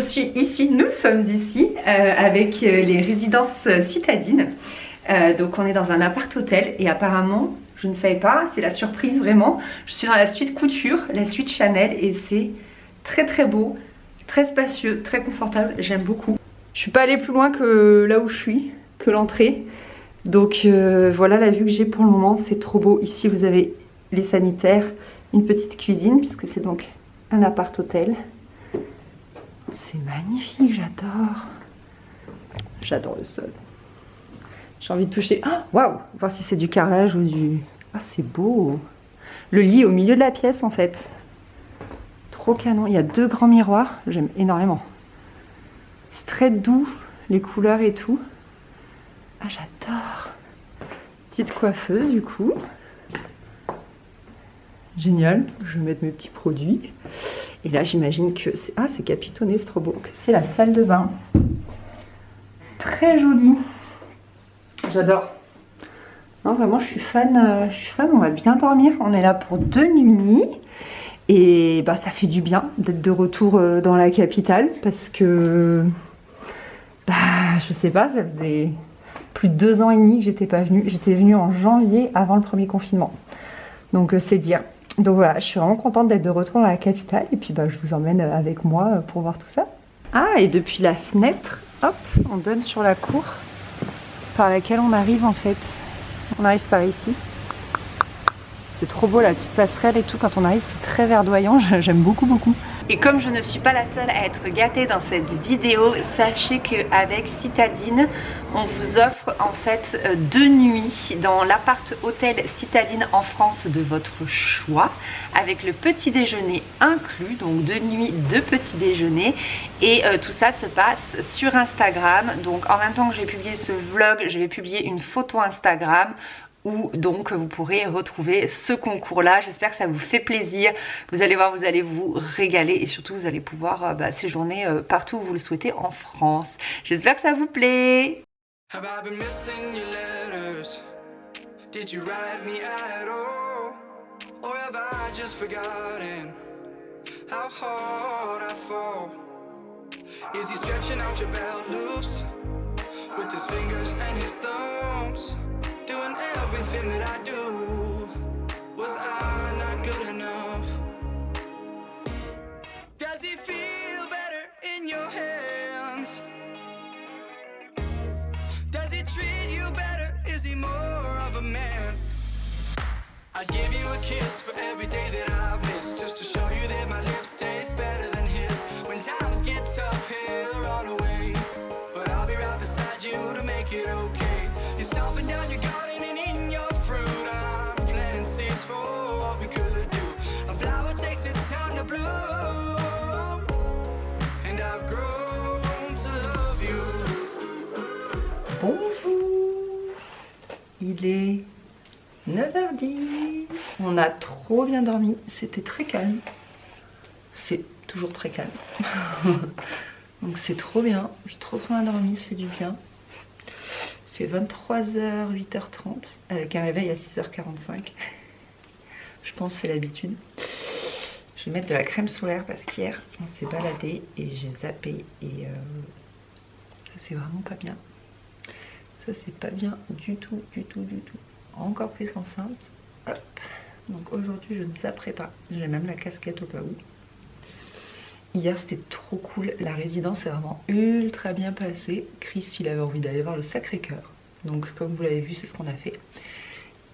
suis ici, nous sommes ici avec les résidences citadines. Donc on est dans un appart-hôtel et apparemment, je ne savais pas, c'est la surprise vraiment. Je suis dans la suite couture, la suite Chanel et c'est très très beau, très spacieux, très confortable, j'aime beaucoup. Je suis pas allée plus loin que là où je suis, que l'entrée. Donc voilà la vue que j'ai pour le moment, c'est trop beau. Ici vous avez les sanitaires, une petite cuisine puisque c'est donc un appart-hôtel. C'est magnifique, j'adore. J'adore le sol. J'ai envie de toucher. Ah, waouh! Voir si c'est du carrelage ou du... Ah, c'est beau. Le lit est au milieu de la pièce en fait. Trop canon. Il y a 2 grands miroirs. J'aime énormément. C'est très doux, les couleurs et tout. Ah, j'adore. Petite coiffeuse du coup. Génial. Je vais mettre mes petits produits. Et là, j'imagine que c'est... Ah, c'est capitonné, c'est trop beau. C'est la salle de bain. Très jolie. J'adore. Non, vraiment, je suis fan. On va bien dormir. On est là pour 2 nuits. Et bah, ça fait du bien d'être de retour dans la capitale. Parce que... Bah, je sais pas, ça faisait plus de 2 ans et demi que j'étais pas venue. J'étais venue en janvier avant le premier confinement. Donc, c'est dire. Donc voilà, je suis vraiment contente d'être de retour dans la capitale. Et puis, bah, je vous emmène avec moi pour voir tout ça. Ah, et depuis la fenêtre, hop, on donne sur la cour par laquelle on arrive en fait. On arrive par ici. C'est trop beau la petite passerelle et tout, quand on arrive c'est très verdoyant, j'aime beaucoup beaucoup. Et comme je ne suis pas la seule à être gâtée dans cette vidéo, sachez qu'avec Citadine, on vous offre en fait 2 nuits dans l'appart-hôtel Citadine en France de votre choix, avec le petit déjeuner inclus, donc 2 nuits de petit déjeuner. Et tout ça se passe sur Instagram, donc en même temps que j'ai publié ce vlog, je vais publier une photo Instagram où donc vous pourrez retrouver ce concours là. J'espère que ça vous fait plaisir, vous allez voir, vous allez vous régaler et surtout vous allez pouvoir séjourner partout où vous le souhaitez en France. J'espère que ça vous plaît. Have I been missing your letters? Did you write me at all? Or have I just forgotten how hard I fall? Is he stretching out your belt loops with his fingers and his thumbs? Doing everything that I do. Was I not good enough? Does he feel better in your hands? Does he treat you better? Is he more of a man? I'd give you a kiss for every day that I've missed, just to show you that my lips taste better than his. When times get tough, he'll run away, but I'll be right beside you to make it okay. You're stomping down your garden and eating your fruit. I'm planting seeds for what we could do. A flower takes its time to bloom, and I've grown to love you. Bonjour, il est 9h10. On a trop bien dormi, c'était très calme. C'est toujours très calme. Donc c'est trop bien, j'ai trop bien dormi, ça fait du bien. Il fait 23h, 8h30 avec un réveil à 6h45. Je pense que c'est l'habitude. Je vais mettre de la crème solaire parce qu'hier on s'est baladé et j'ai zappé et ça c'est vraiment pas bien. Ça c'est pas bien du tout, du tout, du tout. Encore plus enceinte. Hop. Donc aujourd'hui je ne zapperai pas. J'ai même la casquette au cas où. Hier c'était trop cool, la résidence est vraiment ultra bien passée. Chris il avait envie d'aller voir le Sacré-Cœur. Donc comme vous l'avez vu c'est ce qu'on a fait.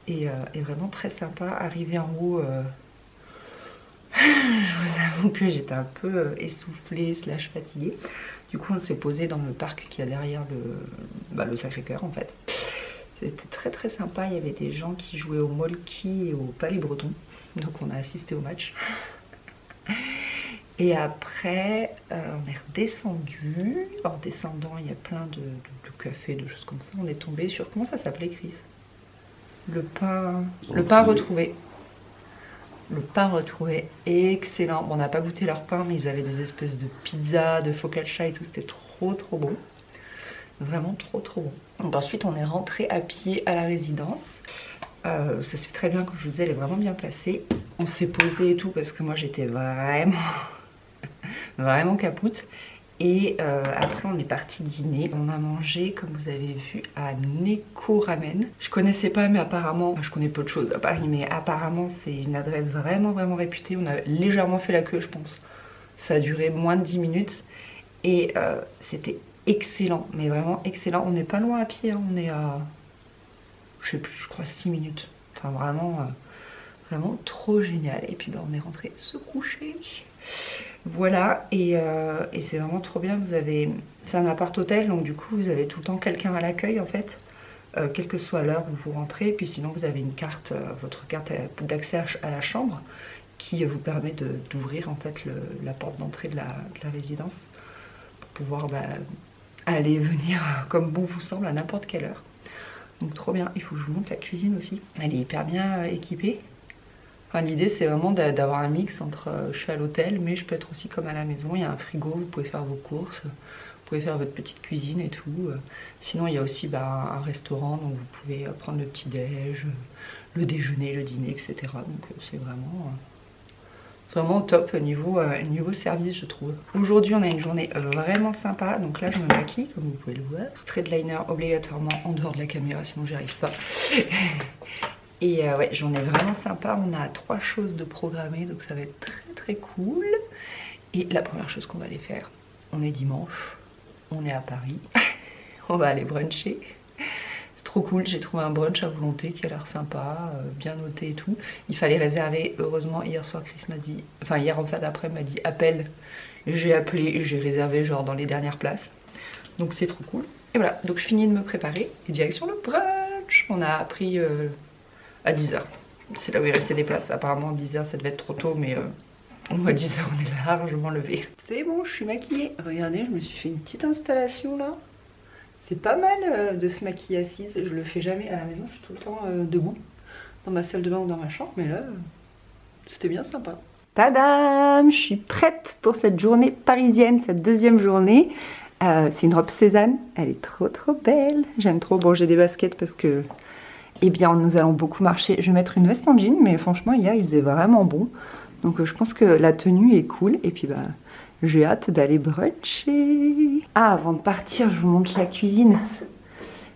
Et vraiment très sympa. Arrivé en haut, je vous avoue que j'étais un peu essoufflée slash fatiguée. Du coup on s'est posé dans le parc qui a derrière le Sacré-Cœur en fait. C'était très très sympa, il y avait des gens qui jouaient au Molki et au Palais Breton. Donc on a assisté au match. Et après, on est redescendu. En descendant, il y a plein de cafés, de choses comme ça. On est tombé sur... Comment ça s'appelait, Chris? Le pain retrouvé. Le pain retrouvé, excellent. Bon, on n'a pas goûté leur pain, mais ils avaient des espèces de pizza, de focaccia et tout. C'était trop trop bon. Vraiment trop trop bon. Donc ensuite, on est rentré à pied à la résidence. Ça se fait très bien, comme je vous disais, elle est vraiment bien placée. On s'est posé et tout parce que moi j'étais vraiment capoute. Et après on est parti dîner. On a mangé, comme vous avez vu, à Neko Ramen. Je connaissais pas, mais apparemment, je connais peu de choses à Paris, mais apparemment c'est une adresse vraiment réputée. On a légèrement fait la queue, je pense. Ça a duré moins de 10 minutes et c'était excellent, mais vraiment excellent. On n'est pas loin à pied, hein. On est à, je sais plus, je crois 6 minutes. Enfin vraiment trop génial. Et puis bah, on est rentré se coucher. Voilà, et c'est vraiment trop bien. Vous avez, c'est un appart hôtel, donc du coup vous avez tout le temps quelqu'un à l'accueil en fait, quelle que soit l'heure où vous rentrez. Et puis sinon vous avez une carte, votre carte d'accès à la chambre qui vous permet d'ouvrir en fait la porte d'entrée de la résidence pour pouvoir bah, aller et venir comme bon vous semble à n'importe quelle heure. Donc trop bien. Il faut que je vous montre la cuisine aussi, elle est hyper bien équipée. Enfin, l'idée c'est vraiment d'avoir un mix entre je suis à l'hôtel mais je peux être aussi comme à la maison. Il y a un frigo, vous pouvez faire vos courses, vous pouvez faire votre petite cuisine et tout. Sinon il y a aussi bah, un restaurant, donc vous pouvez prendre le petit déj, le déjeuner, le dîner, etc. Donc c'est vraiment top niveau service je trouve. Aujourd'hui on a une journée vraiment sympa, donc là je me maquille comme vous pouvez le voir. Trait de liner obligatoirement en dehors de la caméra sinon j'y arrive pas. Et ouais, journée vraiment sympa, on a 3 choses de programmer donc ça va être très cool. Et la première chose qu'on va aller faire, on est dimanche, on est à Paris, on va aller bruncher. Trop cool, j'ai trouvé un brunch à volonté qui a l'air sympa, bien noté et tout. Il fallait réserver, heureusement hier soir Chris m'a dit, enfin hier en fin d'après m'a dit appelle. J'ai appelé et j'ai réservé genre dans les dernières places. Donc c'est trop cool. Et voilà, donc je finis de me préparer et direction le brunch. On a pris à 10 h. C'est là où il restait des places. Apparemment 10 h ça devait être trop tôt mais à 10 h on est largement levé. C'est bon, je suis maquillée. Regardez, je me suis fait une petite installation là. C'est pas mal de se maquiller assise, je le fais jamais à la maison, je suis tout le temps debout, dans ma salle de bain ou dans ma chambre, mais là, c'était bien sympa. Tadam! Je suis prête pour cette journée parisienne, cette deuxième journée. C'est une robe Cézanne, elle est trop belle, j'aime trop. Bon, j'ai des baskets parce que, eh bien, nous allons beaucoup marcher. Je vais mettre une veste en jean, mais franchement, hier, il faisait vraiment bon. Donc, je pense que la tenue est cool, et puis, bah... j'ai hâte d'aller bruncher. Ah, avant de partir, je vous montre la cuisine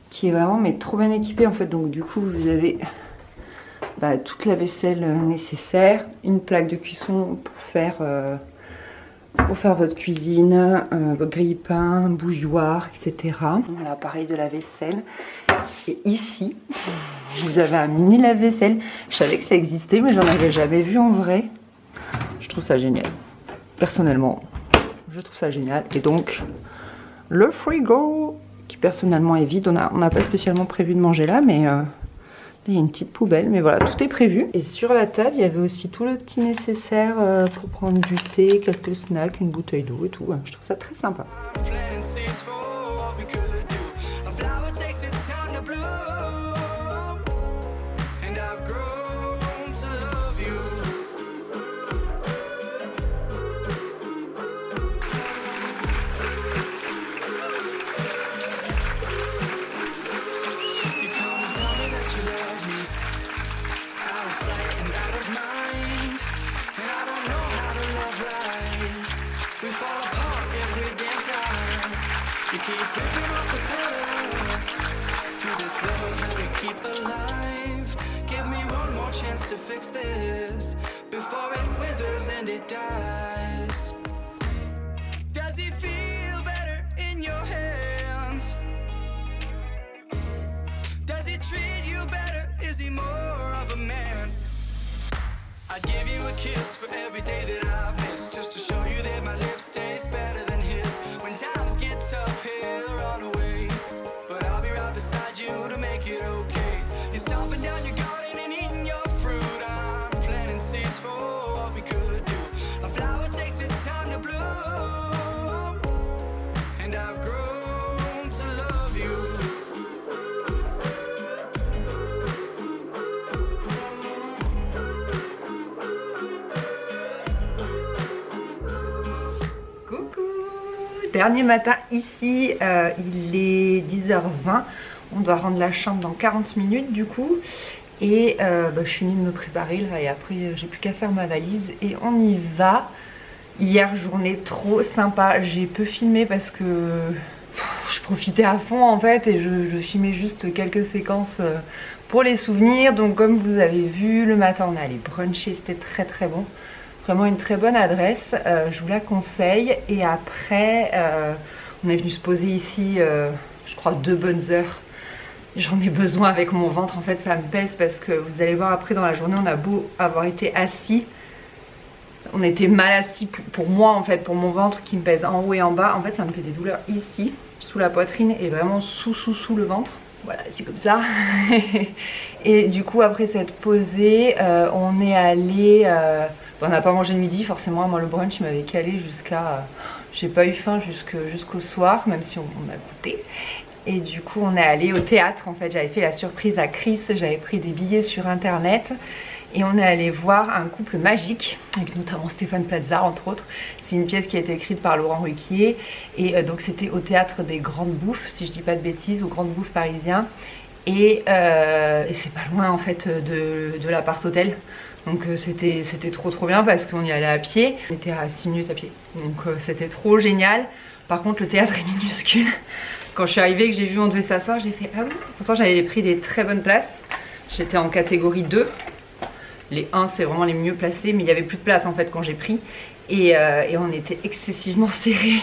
qui est vraiment mais trop bien équipée en fait. Donc du coup, vous avez bah, toute la vaisselle nécessaire, une plaque de cuisson pour faire votre cuisine, votre grille-pain, bouilloire, etc. L'appareil de la vaisselle. Et ici, vous avez un mini lave-vaisselle. Je savais que ça existait, mais j'en avais jamais vu en vrai. Je trouve ça génial. Personnellement, je trouve ça génial. Et donc, le frigo, qui personnellement est vide. On n'a pas spécialement prévu de manger là, mais là, il y a une petite poubelle. Mais voilà, tout est prévu. Et sur la table, il y avait aussi tout le petit nécessaire pour prendre du thé, quelques snacks, une bouteille d'eau et tout. Je trouve ça très sympa. To fix this before it withers and it dies. Does it feel better in your hands? Does it treat you better? Is he more of a man? I'd give you a kiss for every day that I've missed, just to show you that my lips taste better than his. When times get tough, he'll run away, but I'll be right beside you to make it okay. You're stomping down your garden and eating your fruit. I'm planting seeds for what we could do. A flower takes its time to bloom, and I've grown to love you. Coucou! Dernier matin ici, il est 10h20. On doit rendre la chambre dans 40 minutes du coup. Et je finis de me préparer là et après j'ai plus qu'à faire ma valise et on y va. Hier, journée trop sympa. J'ai peu filmé parce que je profitais à fond en fait et je filmais juste quelques séquences pour les souvenirs. Donc comme vous avez vu, le matin on est allé bruncher, c'était très très bon. Vraiment une très bonne adresse, je vous la conseille. Et après, on est venu se poser ici, je crois 2 bonnes heures. J'en ai besoin avec mon ventre, en fait ça me pèse parce que vous allez voir après dans la journée, on a beau avoir été assis. On était mal assis pour moi en fait, pour mon ventre qui me pèse en haut et en bas. En fait ça me fait des douleurs ici, sous la poitrine et vraiment sous le ventre. Voilà, c'est comme ça. Et du coup après cette posée, on est allé... on n'a pas mangé le midi forcément, moi le brunch il m'avait calé jusqu'à... j'ai pas eu faim jusqu'au soir, même si on a goûté. Et du coup on est allé au théâtre en fait, j'avais fait la surprise à Chris, j'avais pris des billets sur internet. Et on est allé voir un couple magique, avec notamment Stéphane Plaza entre autres. C'est une pièce qui a été écrite par Laurent Ruquier. Et donc c'était au théâtre des Grandes Bouffes, si je dis pas de bêtises, aux Grandes Bouffes parisiens. Et c'est pas loin en fait de l'appart-hôtel. Donc c'était trop bien parce qu'on y allait à pied. On était à 6 minutes à pied. Donc c'était trop génial. Par contre le théâtre est minuscule. Quand je suis arrivée et que j'ai vu on devait s'asseoir, j'ai fait ah oui. Pourtant j'avais pris des très bonnes places. J'étais en catégorie 2. Les 1 c'est vraiment les mieux placés, mais il n'y avait plus de place en fait quand j'ai pris. Et on était excessivement serrés.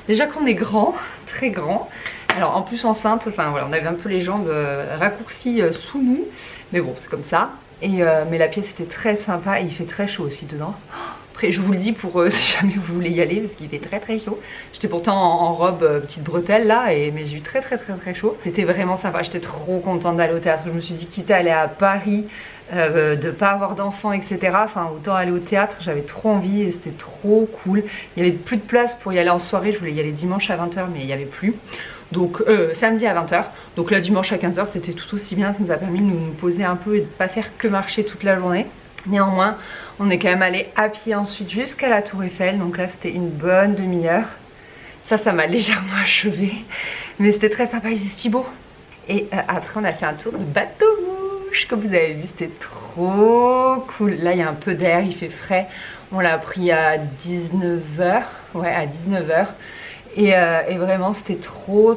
Déjà qu'on est grand, très grand. Alors en plus enceinte, enfin voilà, on avait un peu les jambes raccourcies sous nous. Mais bon, c'est comme ça. Mais la pièce était très sympa et il fait très chaud aussi dedans. Après je vous le dis pour si jamais vous voulez y aller parce qu'il fait très chaud. J'étais pourtant en robe petite bretelle là, mais j'ai eu très chaud. C'était vraiment sympa, j'étais trop contente d'aller au théâtre. Je me suis dit quitte à aller à Paris, de pas avoir d'enfants etc. Enfin autant aller au théâtre, j'avais trop envie et c'était trop cool. Il y avait plus de place pour y aller en soirée, je voulais y aller dimanche à 20h mais il n'y avait plus. Donc samedi à 20h, donc là dimanche à 15h c'était tout aussi bien, ça nous a permis de nous poser un peu et de pas faire que marcher toute la journée. Néanmoins on est quand même allé à pied ensuite jusqu'à la Tour Eiffel, donc là c'était une bonne demi-heure. Ça m'a légèrement achevée, mais c'était très sympa, il faisait si beau. Et après on a fait un tour de bateau mouche, comme vous avez vu c'était trop cool. Là il y a un peu d'air, il fait frais, on l'a pris à 19h, ouais à 19h. Et vraiment c'était trop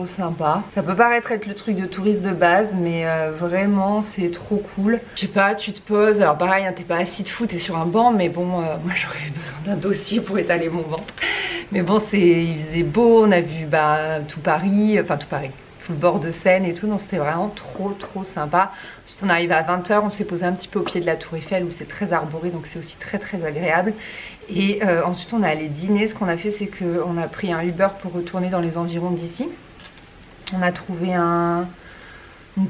sympa. Ça peut paraître être le truc de touriste de base, mais vraiment c'est trop cool. Je sais pas, tu te poses, alors pareil hein, t'es pas assis de fou, t'es sur un banc, mais bon moi j'aurais besoin d'un dossier pour étaler mon ventre. Mais bon il faisait beau, on a vu tout Paris, enfin tout Paris, tout le bord de Seine et tout, donc c'était vraiment trop sympa. Ensuite on arrive à 20h, on s'est posé un petit peu au pied de la Tour Eiffel où c'est très arboré, donc c'est aussi très agréable. Et ensuite on est allé dîner. Ce qu'on a fait c'est qu'on a pris un Uber pour retourner dans les environs d'ici. On a trouvé une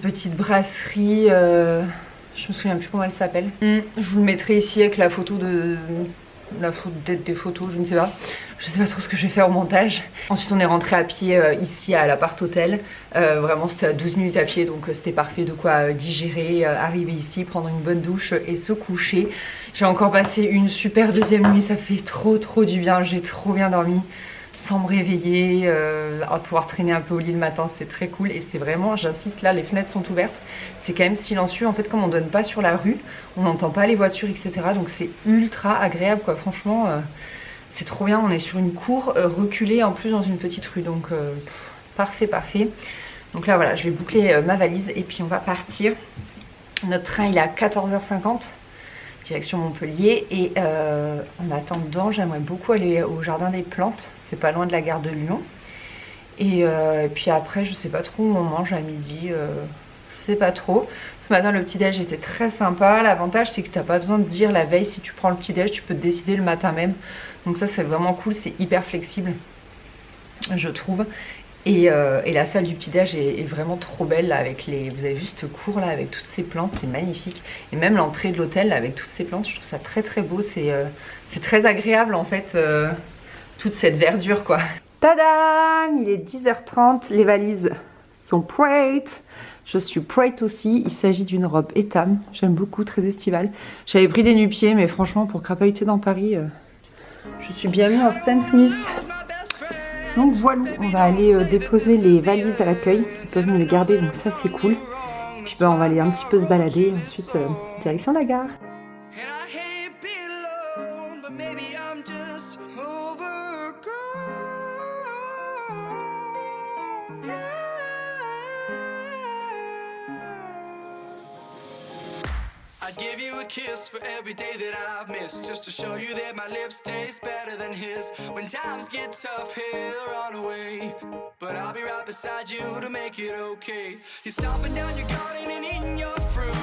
petite brasserie, je me souviens plus comment elle s'appelle. Je vous le mettrai ici avec la photo des photos, je ne sais pas. Je sais pas trop ce que je vais faire au montage. Ensuite on est rentré à pied ici à l'appart hôtel. Vraiment c'était à 12 minutes à pied, donc c'était parfait de quoi digérer, arriver ici, prendre une bonne douche et se coucher. J'ai encore passé une super deuxième nuit, ça fait trop du bien, j'ai trop bien dormi sans me réveiller, pouvoir traîner un peu au lit le matin, c'est très cool. Et c'est vraiment, j'insiste là, les fenêtres sont ouvertes, c'est quand même silencieux en fait, comme on donne pas sur la rue, on n'entend pas les voitures etc. Donc c'est ultra agréable quoi, franchement c'est trop bien. On est sur une cour reculée en plus dans une petite rue, donc parfait. Donc là voilà, je vais boucler ma valise et puis on va partir. Notre train il est à 14h50 direction Montpellier. Et en attendant j'aimerais beaucoup aller au jardin des plantes, c'est pas loin de la gare de Lyon. Et puis après je sais pas trop où on mange à midi, je sais pas trop. Ce matin le petit déj était très sympa. L'avantage c'est que t'as pas besoin de dire la veille si tu prends le petit déj, tu peux te décider le matin même. Donc ça c'est vraiment cool, c'est hyper flexible je trouve. Et la salle du petit déj est vraiment trop belle là, avec les, vous avez vu cette cour là avec toutes ces plantes, c'est magnifique. Et même l'entrée de l'hôtel avec toutes ces plantes, je trouve ça très beau, c'est très agréable en fait, toute cette verdure quoi. Tadam, il est 10h30, les valises sont prêtes. Je suis prête aussi, il s'agit d'une robe Etam, j'aime beaucoup, très estivale. J'avais pris des nu-pieds mais franchement pour crapahuter dans Paris, je suis bien mis en Stan Smith. Donc voilà, on va aller déposer les valises à l'accueil, ils peuvent nous les garder donc ça c'est cool. Puis on va aller un petit peu se balader, ensuite direction la gare. but maybe I'm just overgrown. Yeah. I'd give you a kiss for every day that I've missed, just to show you that my lips taste better than his. When times get tough, he'll run away, but I'll be right beside you to make it okay. He's stomping down your garden and eating your fruit.